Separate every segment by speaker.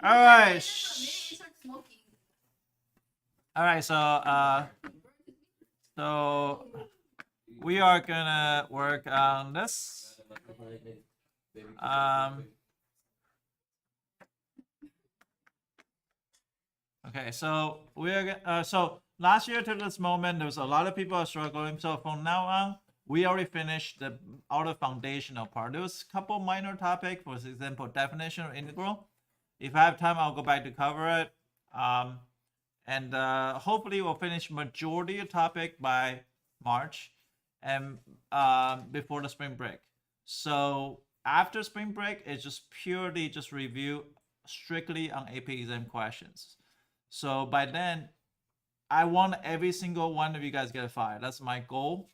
Speaker 1: All right. All right. So we are gonna work on this. Okay. So we are so last year to this moment, there was a lot of people are struggling. So from now on, we already finished all the foundational part. There was a couple minor topics, for example, definition of integral. If I have time, I'll go back to cover it. And hopefully we'll finish majority of topic by March and before the spring break. So after spring break, it's just purely just review strictly on AP exam questions. So by then, I want every single one of you guys get a 5. That's my goal.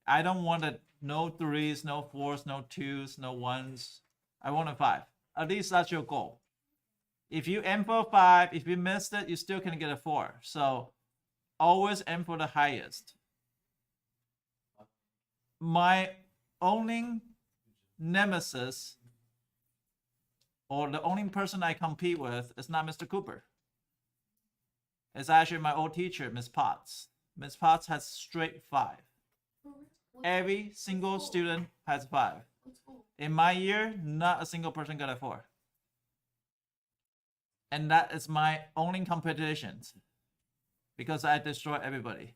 Speaker 1: I don't want no 3s, no 4s, no 2s, no 1s. I want a 5. At least that's your goal. If you aim for a 5, if you missed it, you still can get a 4. So always aim for the highest. My only nemesis, or the only person I compete with, is not Mr. Cooper. It's actually my old teacher, Miss Potts. Miss Potts has straight 5. Every single student has 5. In my year, not a single person got a 4. And that is my only competition, because I destroy everybody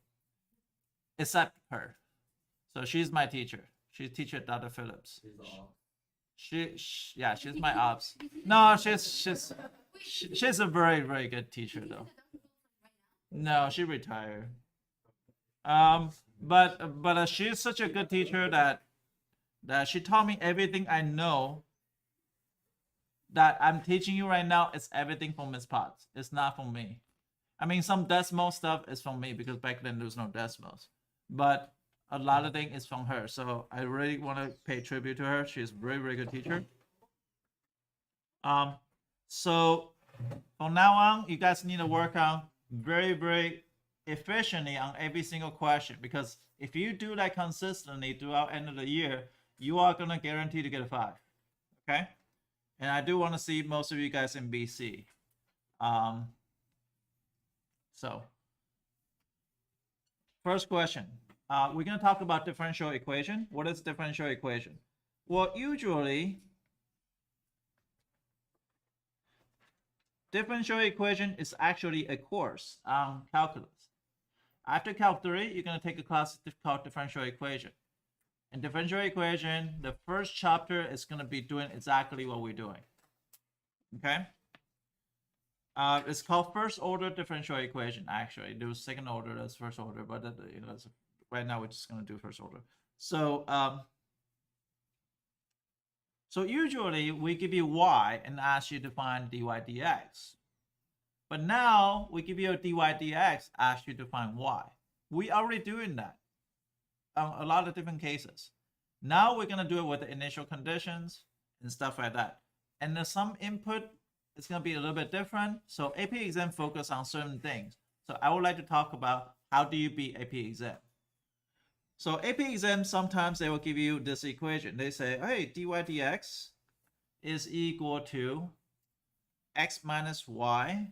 Speaker 1: except her. So she's my teacher. She's teacher Dr. Phillips. She's my ops. No, she's a very, very good teacher though. No, she retired. But she's such a good teacher that she taught me everything I know. That I'm teaching you right now is everything from Miss Potts. It's not from me. I mean, some decimal stuff is from me because back then there was no decimals. But a lot of things is from her. So I really want to pay tribute to her. She's a very, very good teacher. So from now on, you guys need to work on very, very efficiently on every single question, because if you do that consistently throughout end of the year, you are gonna guarantee to get a 5. Okay? And I do want to see most of you guys in BC. So first question. We're going to talk about differential equation. What is differential equation? Well, usually differential equation is actually a course on calculus. After Calc 3, you're going to take a class called differential equation. In differential equation, the first chapter is going to be doing exactly what we're doing. Okay? It's called first order differential equation. Actually, there was second order, that's first order, but right now we're just going to do first order. So, so usually we give you y and ask you to find dy dx. But now we give you a dy dx, ask you to find y. We already doing that. A lot of different cases. Now we're gonna do it with the initial conditions and stuff like that. And there's some input, it's gonna be a little bit different. So AP exam focus on certain things. So I would like to talk about how do you beat AP exam. So AP exam, sometimes they will give you this equation. They say, hey, dy dx is equal to x minus y,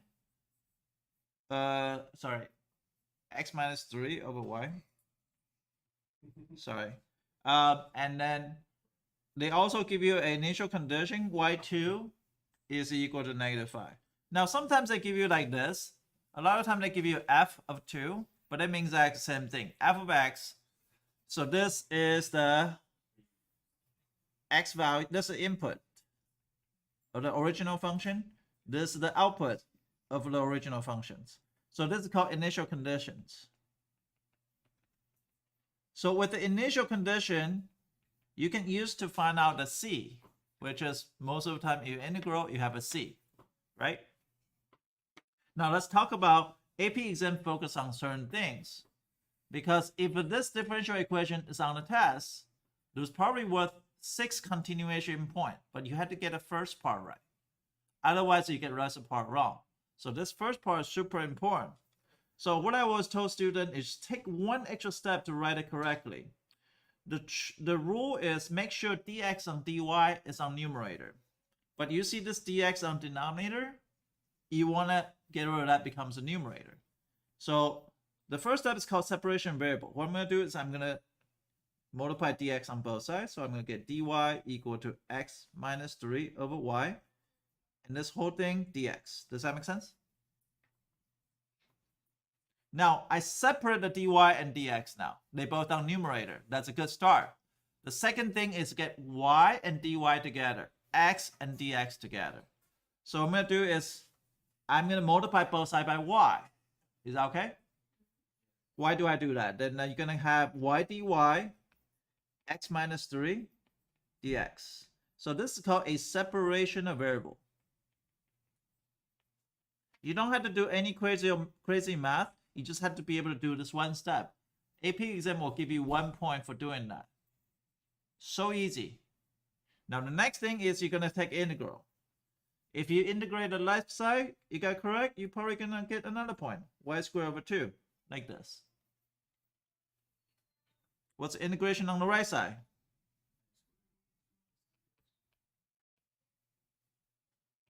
Speaker 1: x minus 3 over y. Sorry. And then they also give you an initial condition, y2 is equal to -5. Now, sometimes they give you like this. A lot of times they give you f of 2, but that means the same thing. F of x. So this is the x value. This is the input of the original function. This is the output of the original functions. So this is called initial conditions. So with the initial condition, you can use to find out the c, which is most of the time you integral, you have a c, right? Now let's talk about AP exam focus on certain things. Because if this differential equation is on the test, there's probably worth 6 continuation points, but you had to get the first part right. Otherwise, you get the rest of the part wrong. So this first part is super important. So what I always told students is take one extra step to write it correctly. The rule is make sure dx and dy is on numerator. But you see this dx on denominator, you want to get rid of that, becomes a numerator. So the first step is called separation variable. What I'm going to do is I'm going to multiply dx on both sides. So I'm going to get dy equal to x minus 3 over y. And this whole thing dx. Does that make sense? Now, I separate the dy and dx now. They both are numerator. That's a good start. The second thing is get y and dy together, x and dx together. So what I'm going to do is I'm going to multiply both sides by y. Is that okay? Why do I do that? Then you're going to have y dy, x minus 3 dx. So this is called a separation of variable. You don't have to do any crazy math. You just have to be able to do this one step. AP exam will give you 1 point for doing that. So easy. Now the next thing is you're going to take integral. If you integrate the left side, you got correct, you're probably going to get another point. Y squared over 2, like this. What's the integration on the right side?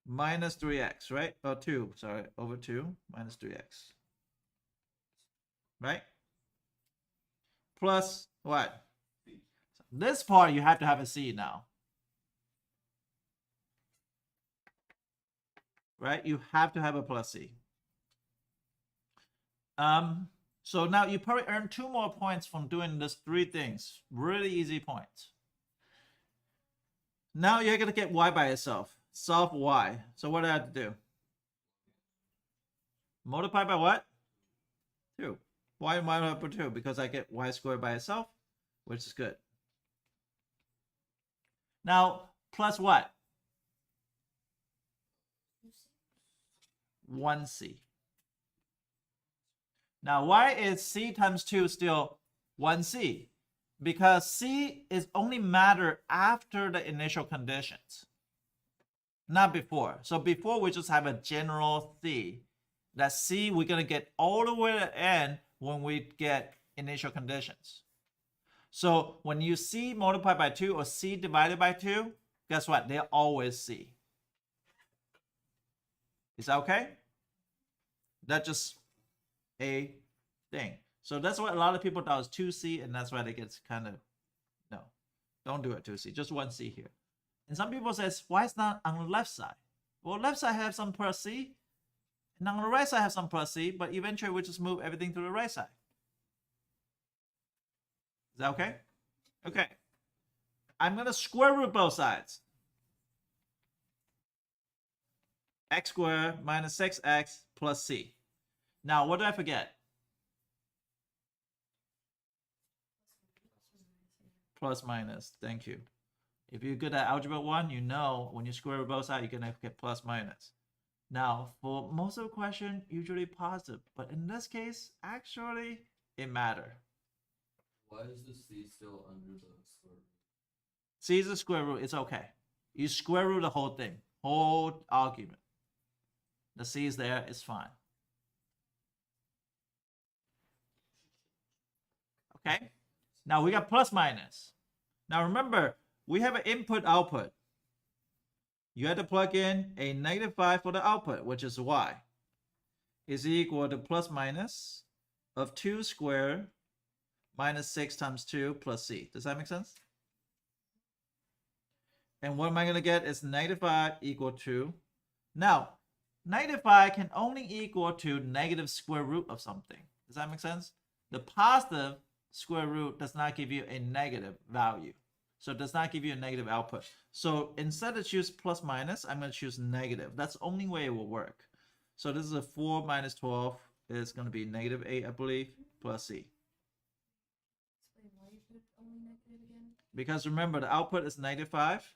Speaker 1: Minus 3x, right? Or 2, sorry, over 2, minus 3x. Right? Plus what? This part you have to have a c now. Right? You have to have a plus c. So now you probably earn 2 more points from doing these 3 things. Really easy points. Now you're going to get y by itself. Solve y. So what do I have to do? Multiply by what? 2. Why multiply by 2? Because I get y squared by itself, which is good. Now, plus what? 1c. Now, why is c times 2 still 1c? Because c is only matter after the initial conditions, not before. So before we just have a general c. That c we're going to get all the way to the end when we get initial conditions. So when you c multiplied by 2 or c divided by 2, guess what? They're always c. Is that okay? That's just a thing. So that's what a lot of people thought was 2c, and that's why they get kind of, no, don't do it 2c, just 1c here. And some people says, why is not on the left side? Well, left side have some plus c, and on the right side have some plus c, but eventually we just move everything to the right side. Is that okay? Okay. I'm going to square root both sides. X squared minus 6x plus c. Now, what did I forget? Plus minus. Thank you. If you're good at algebra 1, you know when you square root both sides, you're going to get plus minus. Now, for most of the question, usually positive. But in this case, actually, it matters.
Speaker 2: Why is the c still under the square root?
Speaker 1: C is a square root. It's okay. You square root the whole thing, whole argument. The c is there. It's fine. Okay. Now we got plus minus. Now remember, we have an input output. You have to plug in a -5 for the output, which is y, is equal to plus minus of 2 squared minus 6 times 2 plus c. Does that make sense? And what am I going to get is -5 equal to, now, -5 can only equal to negative square root of something. Does that make sense? The positive square root does not give you a negative value. So it does not give you a negative output. So instead of choose plus minus, I'm going to choose negative. That's the only way it will work. So this is a 4 minus 12 is going to be -8, I believe, plus c. Because remember, the output is -5.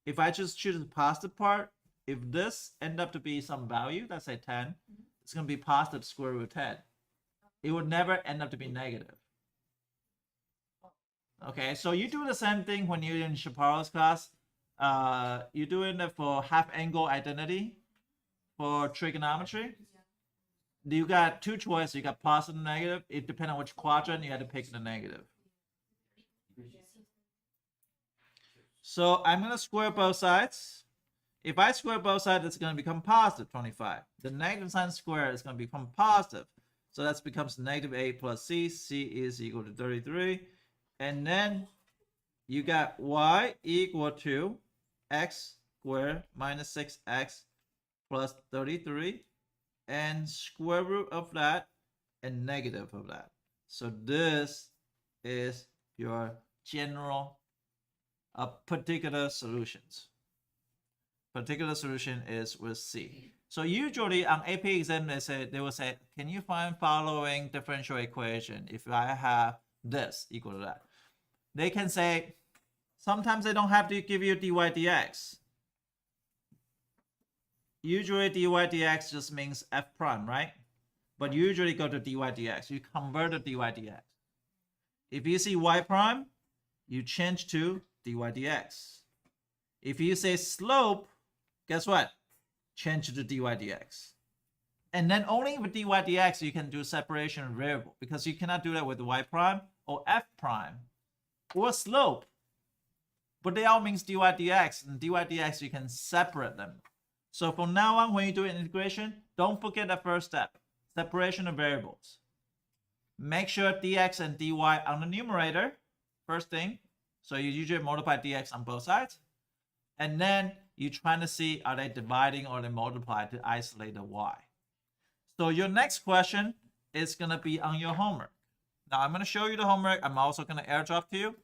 Speaker 1: If I just choose the positive part, if this end up to be some value, let's say 10, it's going to be positive square root 10. It would never end up to be negative. Okay, so you do the same thing when you're in Shaparo's class. You're doing it for half angle identity for trigonometry. You got 2 choices. You got positive and negative. It depends on which quadrant you had to pick the negative. So I'm going to square both sides. If I square both sides, it's going to become positive 25. The negative sign squared is going to become positive. So that becomes negative 8 plus c. c is equal to 33. And then you got y equal to x squared minus 6x plus 33. And square root of that and negative of that. So this is your general particular solutions. Particular solution is with C. So usually on AP exam, they will say, can you find following differential equation if I have this equal to that? They can say, sometimes they don't have to give you dy dx. Usually dy dx just means f prime, right? But usually go to dy dx. You convert to dy dx. If you see y prime, you change to dy dx. If you say slope, guess what? Change to dy dx. And then only with dy dx you can do separation of variable, because you cannot do that with y prime or f prime or slope. But they all means dy dx, and dy dx you can separate them. So from now on, when you do an integration, don't forget the first step, separation of variables. Make sure dx and dy on the numerator, first thing. So you usually multiply dx on both sides. And then you're trying to see, are they dividing or they multiply to isolate the y. So your next question is going to be on your homework. Now I'm going to show you the homework. I'm also going to airdrop to you.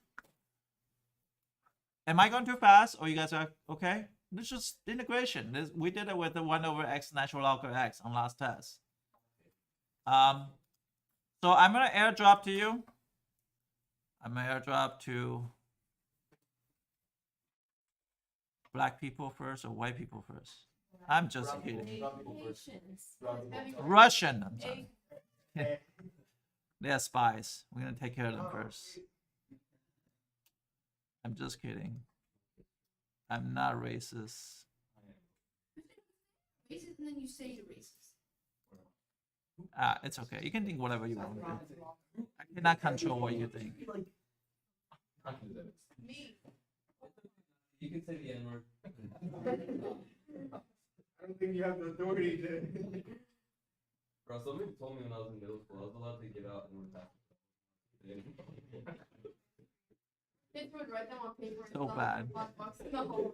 Speaker 1: Am I going too fast, or you guys are okay? This is just integration. We did it with the 1 over x natural log of x on last test. So I'm going to airdrop to you. I'm going to airdrop to black people first or white people first. I'm just kidding. Russian, I'm sorry. They are spies. We're going to take care of them first. I'm just kidding. I'm not racist.
Speaker 3: Racist, and then you say you're racist.
Speaker 1: It's okay. You can think whatever you want to do. I cannot control what you think.
Speaker 3: Me.
Speaker 2: You can say the N-word.
Speaker 4: I don't think you have the authority to.
Speaker 2: Bro, somebody told me when I was in middle school, I was allowed to get out and we're
Speaker 3: Kids would write them on paper and
Speaker 1: So
Speaker 3: stuff,
Speaker 1: bad.
Speaker 3: lock box in the hole.